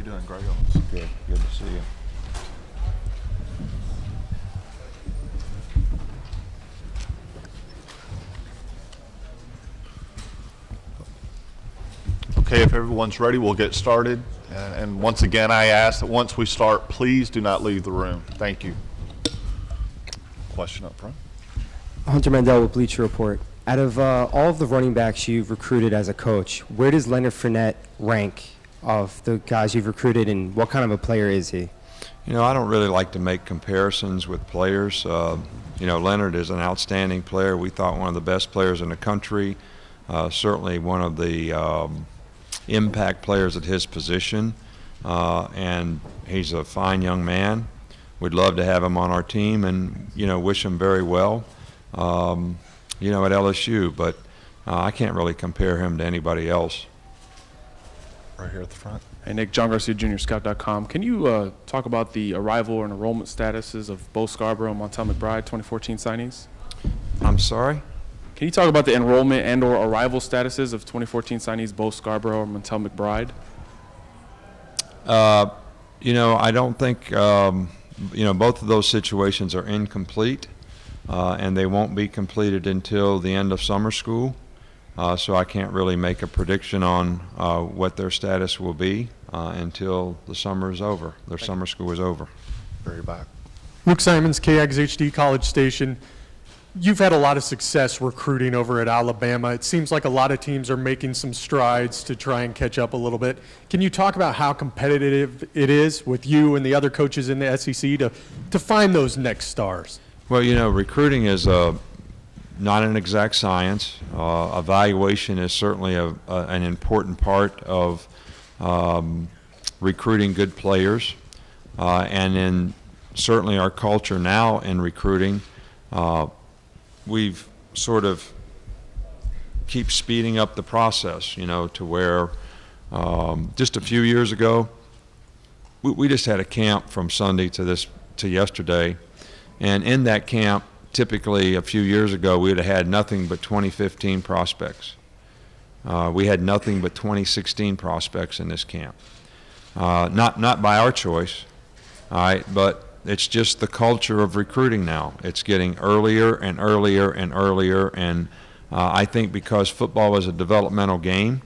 doing great on this. Good to see you. Okay, if everyone's ready, we'll get started. And once again, I ask that once we start, please do not leave the room. Thank you. Question up front. Hunter Mandel with Bleacher Report. Out of all of the running backs you've recruited as a coach, where does Leonard Fournette rank of the guys you've recruited, and what kind of a player is he? You know, I don't really like to make comparisons with players. You know, Leonard is an outstanding player. We thought one of the best players in the country, certainly one of the impact players at his position, and he's a fine young man. We'd love to have him on our team and, you know, wish him very well, you know, at LSU, but I can't really compare him to anybody else. Right here at the front. Hey, Nick, John Garcia, juniorscout.com. Can you talk about the arrival and enrollment statuses of Bo Scarborough and Montel McBride 2014 signees? I'm sorry? Can you talk about the enrollment and or arrival statuses of 2014 signees Bo Scarborough and Montel McBride? You know, I don't think, you know, both of those situations are incomplete, and they won't be completed until the end of summer school. So I can't really make a prediction on what their status will be until the summer is over, their summer school is over. Very back. Luke Simons, KXHD College Station. You've had a lot of success recruiting over at Alabama. It seems like a lot of teams are making some strides to try and catch up a little bit. Can you talk about how competitive it is with you and the other coaches in the SEC to find those next stars? Well, you know, recruiting is not an exact science. Evaluation is certainly an important part of recruiting good players. And in certainly our culture now in recruiting, we've sort of keep speeding up the process, you know, to where just a few years ago, we just had a camp from Sunday to yesterday. And in that camp, typically a few years ago, we would have had nothing but 2015 prospects. We had nothing but 2016 prospects in this camp. Not by our choice, all right, but it's just the culture of recruiting now. It's getting earlier and earlier and earlier, and I think because football is a developmental game,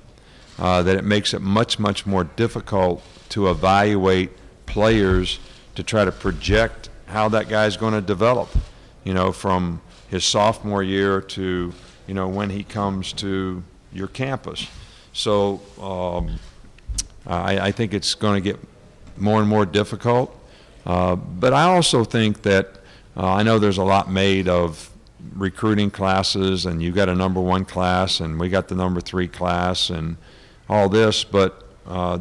that it makes it much, much more difficult to evaluate players to try to project how that guy's going to develop, you know, from his sophomore year to, you know, when he comes to your campus. So I think it's going to get more and more difficult. But I also think that I know there's a lot made of recruiting classes, and you got a number 1 class, and we got the number 3 class, and all this, but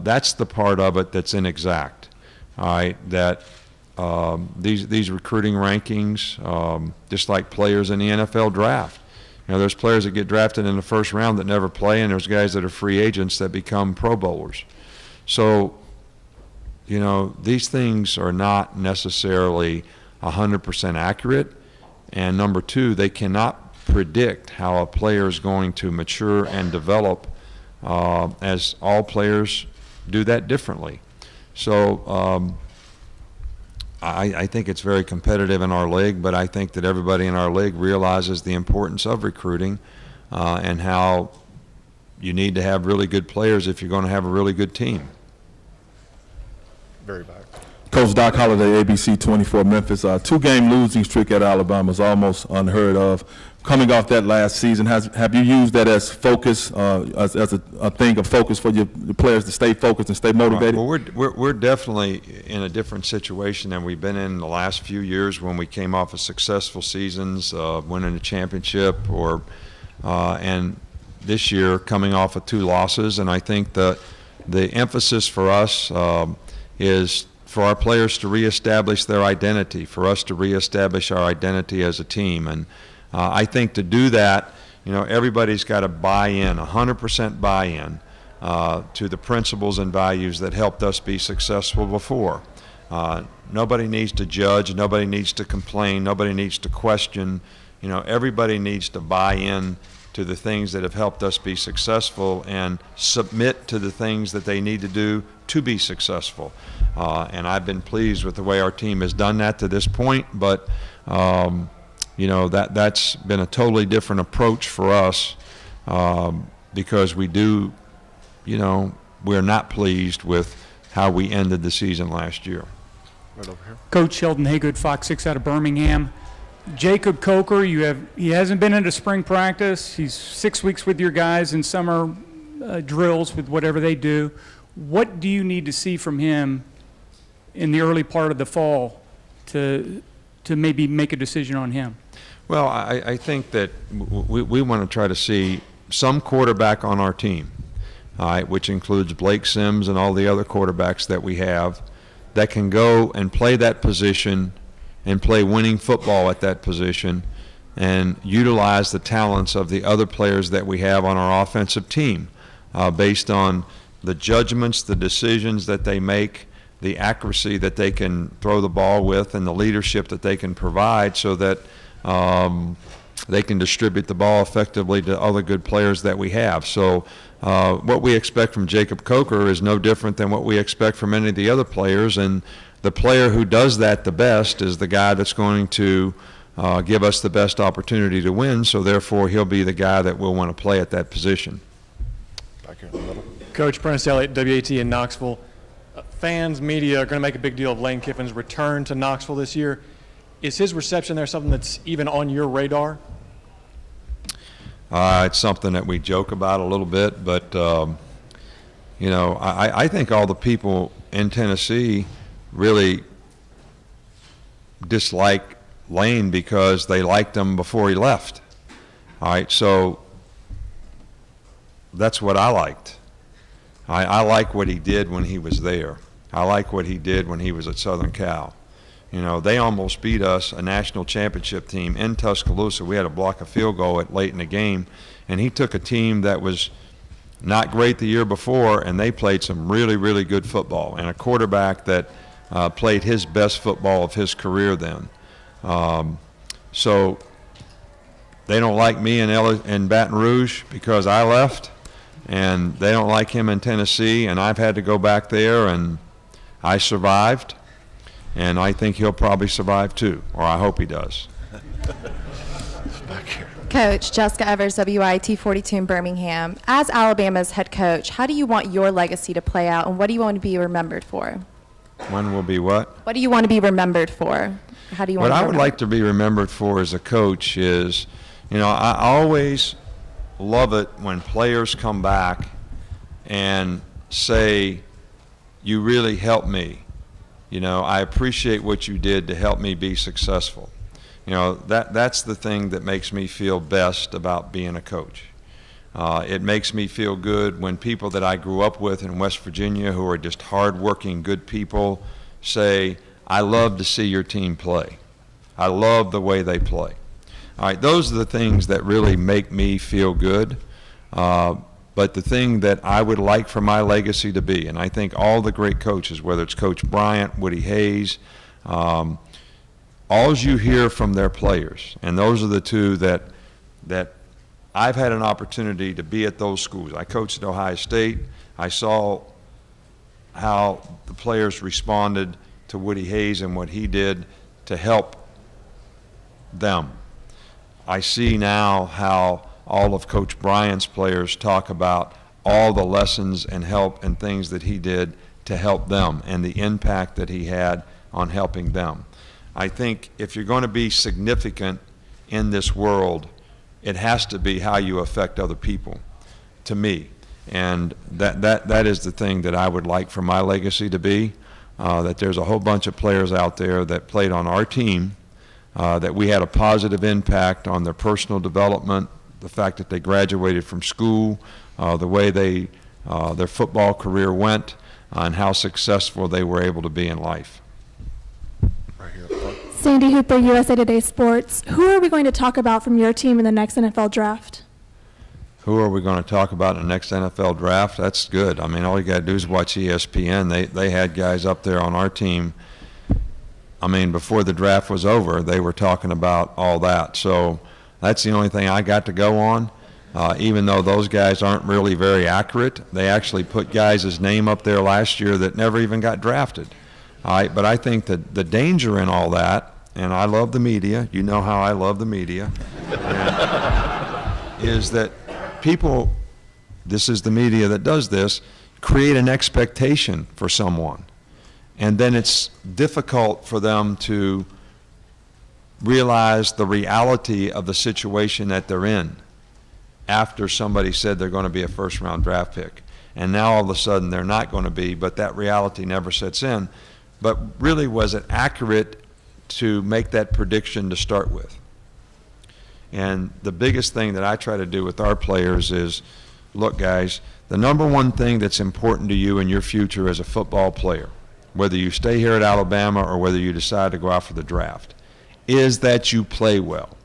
that's the part of it that's inexact. All right, that these recruiting rankings, just like players in the NFL draft. You know, there's players that get drafted in the first round that never play, and there's guys that are free agents that become Pro Bowlers. So, you know, these things are not necessarily 100% accurate. And number 2, they cannot predict how a player is going to mature and develop, as all players do that differently. So I think it's very competitive in our league, but I think that everybody in our league realizes the importance of recruiting and how you need to have really good players if you're going to have a really good team. Very back. Coach Doc Holliday, ABC 24 Memphis. 2-game losing streak at Alabama is almost unheard of. Coming off that last season, have you used that as focus, as a thing of focus for the players to stay focused and stay motivated? Well, we're definitely in a different situation than we've been in the last few years when we came off of successful seasons, winning a championship, and this year coming off of 2 losses. And I think the emphasis for us is for our players to reestablish their identity, for us to reestablish our identity as a team. And I think to do that, you know, everybody's got to buy in, 100% buy-in to the principles and values that helped us be successful before. Nobody needs to judge, nobody needs to complain, nobody needs to question. You know, everybody needs to buy in to the things that have helped us be successful and submit to the things that they need to do to be successful. And I've been pleased with the way our team has done that to this point, but you know, that's been a totally different approach for us because we do, you know, we're not pleased with how we ended the season last year. Right over here. Coach Sheldon Haygood, Fox 6 out of Birmingham. Jacob Coker, he hasn't been into spring practice. He's 6 weeks with your guys in summer drills with whatever they do. What do you need to see from him in the early part of the fall to maybe make a decision on him? Well, I think that we want to try to see some quarterback on our team, all right, which includes Blake Sims and all the other quarterbacks that we have, that can go and play that position and play winning football at that position and utilize the talents of the other players that we have on our offensive team based on the judgments, the decisions that they make, the accuracy that they can throw the ball with, and the leadership that they can provide so that they can distribute the ball effectively to other good players that we have. So what we expect from Jacob Coker is no different than what we expect from any of the other players, and the player who does that the best is the guy that's going to give us the best opportunity to win, so therefore he'll be the guy that we'll want to play at that position. Back here in the middle. Coach Prentice Elliott, WAT in Knoxville. Fans, media are going to make a big deal of Lane Kiffin's return to Knoxville this year. Is his reception there something that's even on your radar? It's something that we joke about a little bit, but you know, I think all the people in Tennessee really dislike Lane because they liked him before he left. All right, so that's what I liked. I like what he did when he was there. I like what he did when he was at Southern Cal. You know, they almost beat us, a national championship team, in Tuscaloosa. We had to block a field goal late in the game, and he took a team that was not great the year before, and they played some really, really good football, and a quarterback that played his best football of his career then. So they don't like me in Baton Rouge because I left, and they don't like him in Tennessee, and I've had to go back there, and I survived. And I think he'll probably survive too, or I hope he does. Back here. Coach, Jessica Evers, WIT 42 in Birmingham. As Alabama's head coach, how do you want your legacy to play out, and what do you want to be remembered for? When will be what? What do you want to be remembered for? How do you want What to be I would remembered? like to be remembered for as a coach is, you know, I always love it when players come back and say, you really helped me. You know, I appreciate what you did to help me be successful. You know, that's the thing that makes me feel best about being a coach. It makes me feel good when people that I grew up with in West Virginia who are just hardworking, good people say, I love to see your team play. I love the way they play. All right, those are the things that really make me feel good. But the thing that I would like for my legacy to be, and I think all the great coaches, whether it's Coach Bryant, Woody Hayes, all you hear from their players, and those are the two that I've had an opportunity to be at those schools. I coached at Ohio State. I saw how the players responded to Woody Hayes and what he did to help them. I see now how all of Coach Bryant's players talk about all the lessons and help and things that he did to help them and the impact that he had on helping them. I think if you're going to be significant in this world, it has to be how you affect other people, to me. And that is the thing that I would like for my legacy to be, that there's a whole bunch of players out there that played on our team, that we had a positive impact on their personal development, the fact that they graduated from school, the way their football career went, and how successful they were able to be in life. Right here up front. Sandy Hooper, USA Today Sports. Who are we going to talk about from your team in the next NFL draft? Who are we going to talk about in the next NFL draft? That's good. I mean, all you got to do is watch ESPN. They had guys up there on our team. I mean, before the draft was over, they were talking about all that. So that's the only thing I got to go on. Even though those guys aren't really very accurate, they actually put guys' name up there last year that never even got drafted. All right, but I think that the danger in all that, and I love the media, you know how I love the media, is that people, this is the media that does this, create an expectation for someone. And then it's difficult for them to realize the reality of the situation that they're in after somebody said they're going to be a first-round draft pick. And now all of a sudden they're not going to be, but that reality never sets in. But really, was it accurate to make that prediction to start with? And the biggest thing that I try to do with our players is, look guys, the number one thing that's important to you in your future as a football player, whether you stay here at Alabama or whether you decide to go out for the draft, is that you play well,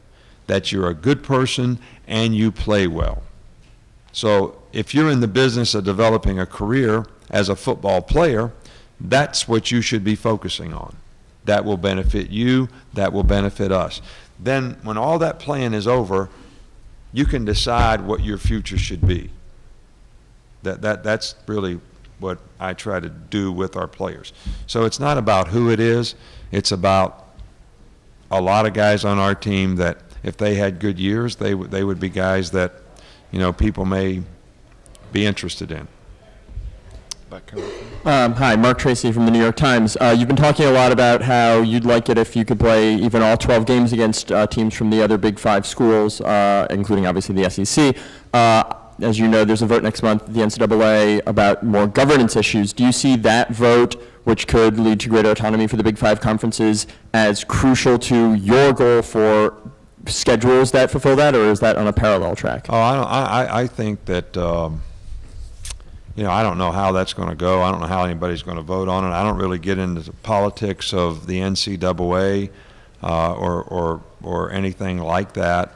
that you're a good person and you play well. So if you're in the business of developing a career as a football player, that's what you should be focusing on. That will benefit you, that will benefit us. Then when all that plan is over, you can decide what your future should be. That's really what I try to do with our players. So it's not about who it is, it's about a lot of guys on our team that if they had good years, they would be guys that, you know, people may be interested in. Hi, Mark Tracy from the New York Times. You've been talking a lot about how you'd like it if you could play even all 12 games against teams from the other Big Five schools, including obviously the SEC. As you know, there's a vote next month at the NCAA about more governance issues. Do you see that vote, which could lead to greater autonomy for the Big Five conferences, as crucial to your goal for schedules that fulfill that, or is that on a parallel track? Oh, I think that, you know, I don't know how that's going to go. I don't know how anybody's going to vote on it. I don't really get into the politics of the NCAA or anything like that.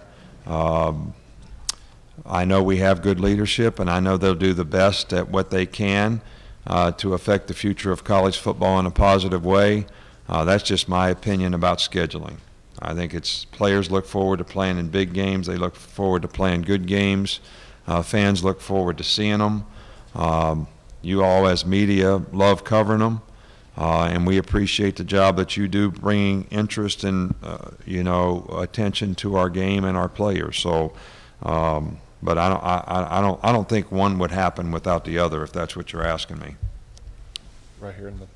I know we have good leadership, and I know they'll do the best at what they can to affect the future of college football in a positive way. That's just my opinion about scheduling. I think it's players look forward to playing in big games. They look forward to playing good games. Fans look forward to seeing them. You all as media love covering them, and we appreciate the job that you do bringing interest and you know, attention to our game and our players. So. But I don't think one would happen without the other, if that's what you're asking me. Right here in the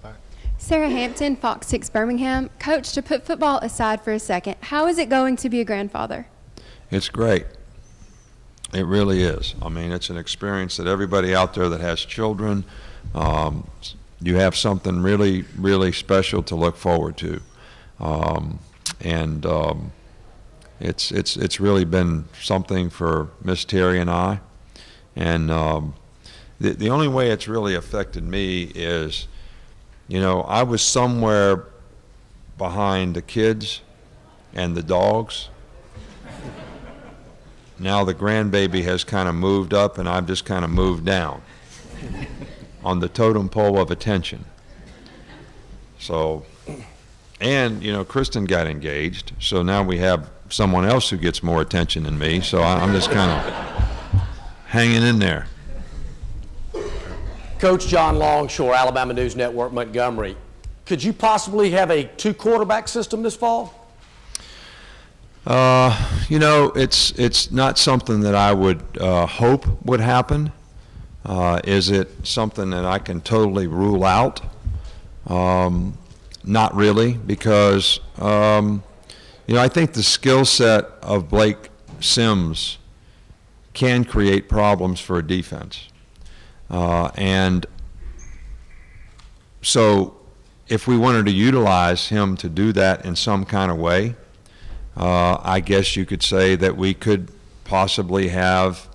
back. Sarah Hampton, Fox 6 Birmingham. Coach, to put football aside for a second, how is it going to be a grandfather? It's great. It really is. I mean, it's an experience that everybody out there that has children, you have something really, really special to look forward to. It's really been something for Miss Terry and I, and the only way it's really affected me is, you know, I was somewhere behind the kids and the dogs. Now the grandbaby has kind of moved up, and I've just kind of moved down on the totem pole of attention. So, and you know, Kristen got engaged, so now we have someone else who gets more attention than me, so I'm just kind of hanging in there. Coach John Longshore, Alabama News Network, Montgomery. Could you possibly have a two-quarterback system this fall? You know, it's not something that I would hope would happen. Is it something that I can totally rule out? Not really, because you know, I think the skill set of Blake Sims can create problems for a defense. And so if we wanted to utilize him to do that in some kind of way, I guess you could say that we could possibly have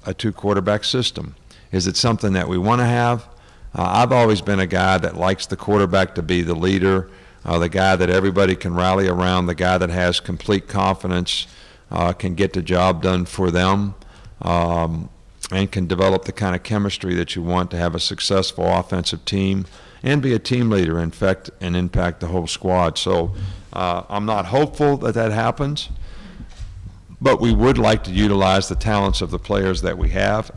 a two-quarterback system. Is it something that we want to have? I've always been a guy that likes the quarterback to be the leader, the guy that everybody can rally around, the guy that has complete confidence, can get the job done for them, and can develop the kind of chemistry that you want to have a successful offensive team and be a team leader, in fact, and impact the whole squad. So I'm not hopeful that that happens, But we would like to utilize the talents of the players that we have,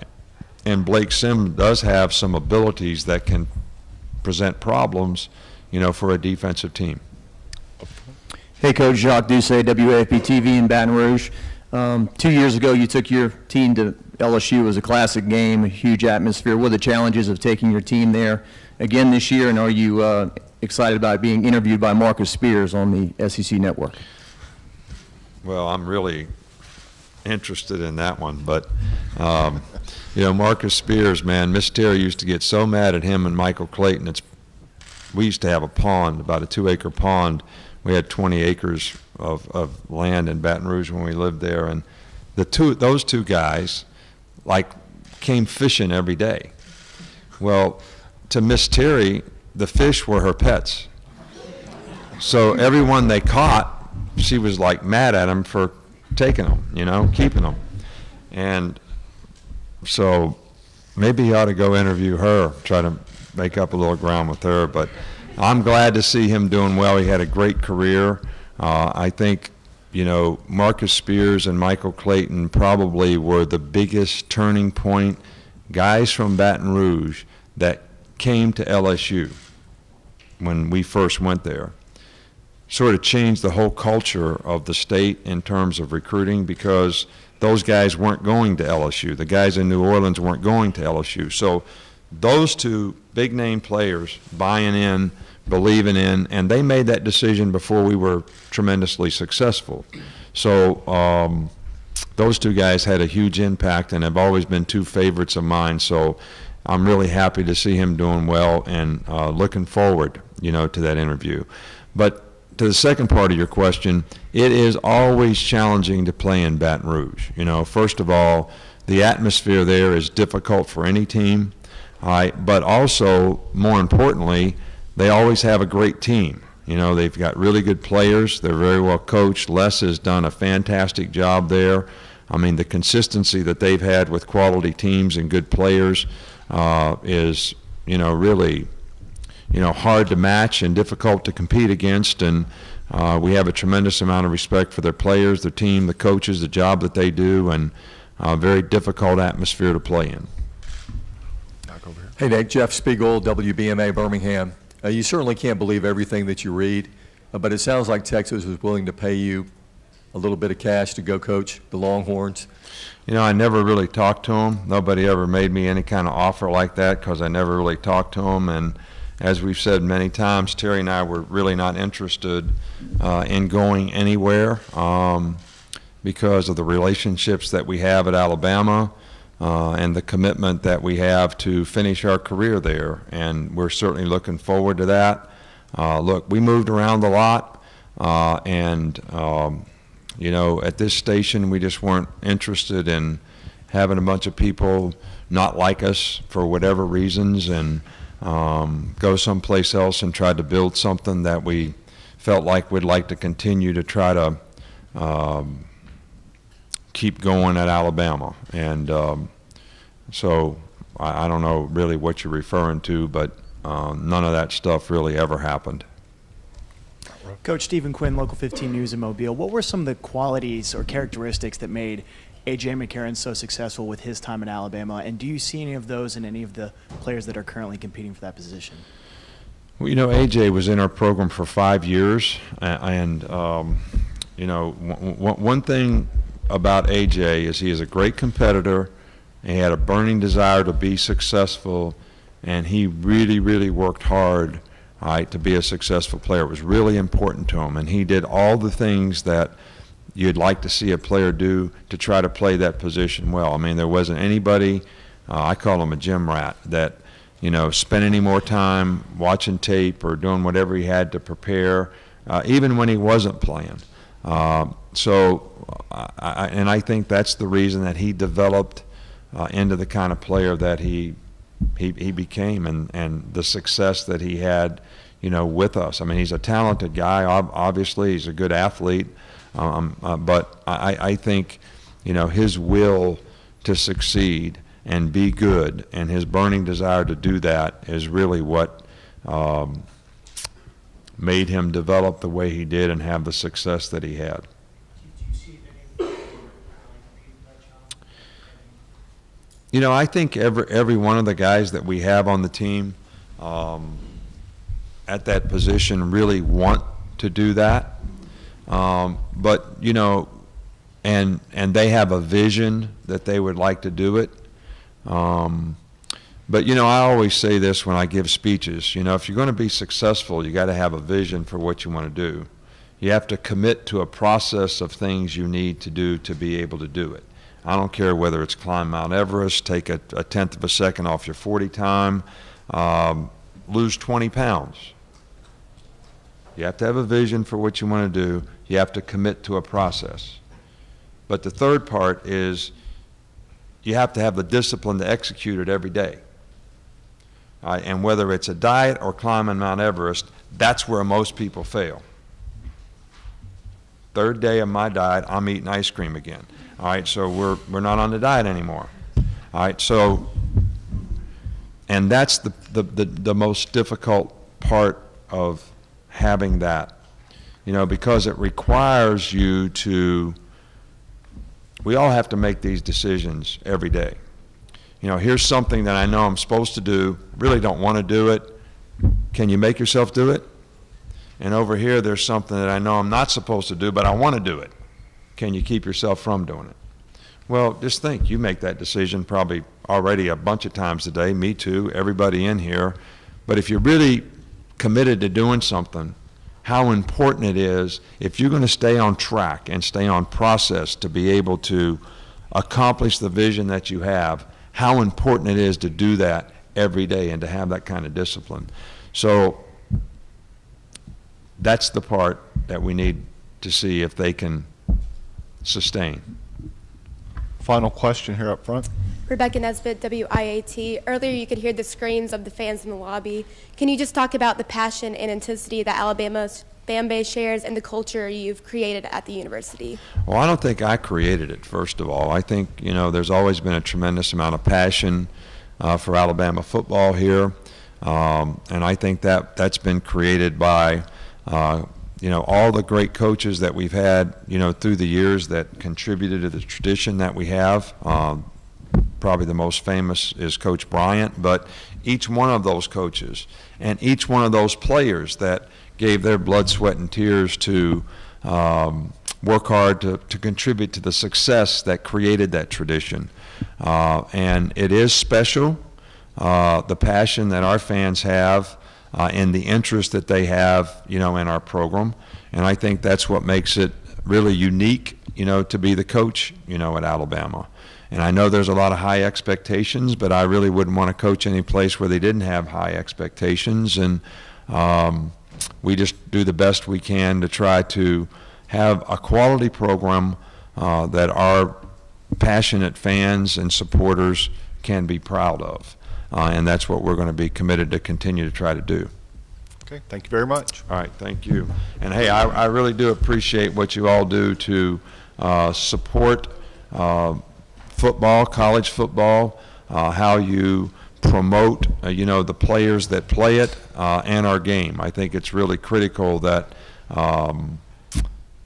and Blake Sim does have some abilities that can present problems, for a defensive team. Hey, Coach, Jacques Doucet, WAFB-TV in Baton Rouge. 2 years ago, you took your team to LSU. It was a classic game, a huge atmosphere. What are the challenges of taking your team there again this year, and are you excited about being interviewed by Marcus Spears on the SEC Network? Well, I'm really interested in that one, but Marcus Spears, man, Miss Terry used to get so mad at him and Michael Clayton. We used to have a pond, about a 2-acre pond. We had 20 acres of land in Baton Rouge when we lived there, and those two guys came fishing every day. Well, to Miss Terry, the fish were her pets. So everyone they caught, she was mad at them for taking them, keeping them. And so maybe you ought to go interview her, try to make up a little ground with her. But I'm glad to see him doing well. He had a great career. I think, Marcus Spears and Michael Clayton probably were the biggest turning point guys from Baton Rouge that came to LSU when we first went there. Sort of changed the whole culture of the state in terms of recruiting, because those guys weren't going to LSU. The guys in New Orleans weren't going to LSU. So those two big name players buying in, believing in, and they made that decision before we were tremendously successful. So those two guys had a huge impact and have always been two favorites of mine. So I'm really happy to see him doing well, and looking forward, to that interview. But to the second part of your question, it is always challenging to play in Baton Rouge. First of all, the atmosphere there is difficult for any team, but also, more importantly, they always have a great team. They've got really good players. They're very well coached. Les has done a fantastic job there. I mean, the consistency that they've had with quality teams and good players is, really hard to match and difficult to compete against, and we have a tremendous amount of respect for their players, their team, the coaches, the job that they do, and a very difficult atmosphere to play in. Hey, Nick, Jeff Spiegel, WBMA Birmingham. You certainly can't believe everything that you read, but it sounds like Texas was willing to pay you a little bit of cash to go coach the Longhorns. I never really talked to them. Nobody ever made me any kind of offer like that, because I never really talked to them. And as we've said many times, Terry and I were really not interested in going anywhere because of the relationships that we have at Alabama and the commitment that we have to finish our career there. And we're certainly looking forward to that. Look, we moved around a lot, and at this station we just weren't interested in having a bunch of people not like us for whatever reasons, and go someplace else and try to build something that we felt like we'd like to continue to try to keep going at Alabama. And so I don't know really what you're referring to, but none of that stuff really ever happened. Coach Stephen Quinn, Local 15 News in Mobile. What were some of the qualities or characteristics that made A.J. McCarron so successful with his time at Alabama, and do you see any of those in any of the players that are currently competing for that position? Well, A.J. was in our program for 5 years, and one thing about A.J. is he is a great competitor. He had a burning desire to be successful, and he really, really worked hard to be a successful player. It was really important to him, and he did all the things that you'd like to see a player do to try to play that position well. I mean, there wasn't anybody, I call him a gym rat, that spent any more time watching tape or doing whatever he had to prepare, even when he wasn't playing. I think that's the reason that he developed into the kind of player that he became, and the success that he had, with us. I mean, he's a talented guy. Obviously, he's a good athlete. But I think, his will to succeed and be good, and his burning desire to do that, is really what made him develop the way he did and have the success that he had. I think every one of the guys that we have on the team at that position really want to do that. But, and they have a vision that they would like to do it. But, I always say this when I give speeches, if you're going to be successful, you got to have a vision for what you want to do. You have to commit to a process of things you need to do to be able to do it. I don't care whether it's climb Mount Everest, take a tenth of a second off your 40 time, lose 20 pounds. You have to have a vision for what you want to do. You have to commit to a process. But the third part is you have to have the discipline to execute it every day. And whether it's a diet or climbing Mount Everest, that's where most people fail. Third day of my diet, I'm eating ice cream again. All right, so we're not on the diet anymore. All right, so, and that's the most difficult part of having that, because it requires you to, we all have to make these decisions every day. Here's something that I know I'm supposed to do, really don't want to do it. Can you make yourself do it? And over here, there's something that I know I'm not supposed to do, but I want to do it. Can you keep yourself from doing it? Well, just think, you make that decision probably already a bunch of times a day, me too, everybody in here. But if you're really committed to doing something, how important it is, if you're going to stay on track and stay on process to be able to accomplish the vision that you have, how important it is to do that every day and to have that kind of discipline. So that's the part that we need to see if they can sustain. Final question here up front. Rebecca Nesbitt, WIAT. Earlier you could hear the screams of the fans in the lobby. Can you just talk about the passion and intensity that Alabama's fan base shares and the culture you've created at the university? Well, I don't think I created it, first of all. I think, there's always been a tremendous amount of passion for Alabama football here. And I think that's been created by all the great coaches that we've had, through the years that contributed to the tradition that we have. Probably the most famous is Coach Bryant, but each one of those coaches and each one of those players that gave their blood, sweat, and tears to work hard to contribute to the success that created that tradition. And it is special, the passion that our fans have and the interest that they have, in our program. And I think that's what makes it really unique, to be the coach, at Alabama. And I know there's a lot of high expectations, but I really wouldn't want to coach any place where they didn't have high expectations. And we just do the best we can to try to have a quality program that our passionate fans and supporters can be proud of. And that's what we're going to be committed to continue to try to do. Okay, thank you very much. All right, thank you. And hey, I really do appreciate what you all do to support football, college football, how you promote, the players that play it and our game. I think it's really critical that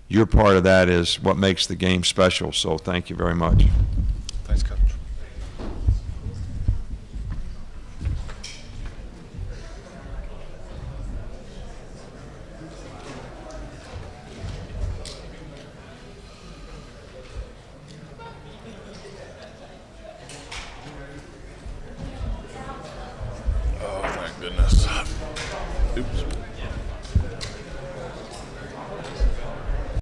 your part of that is what makes the game special. So thank you very much. Thanks, Coach. Oh my goodness. Oops.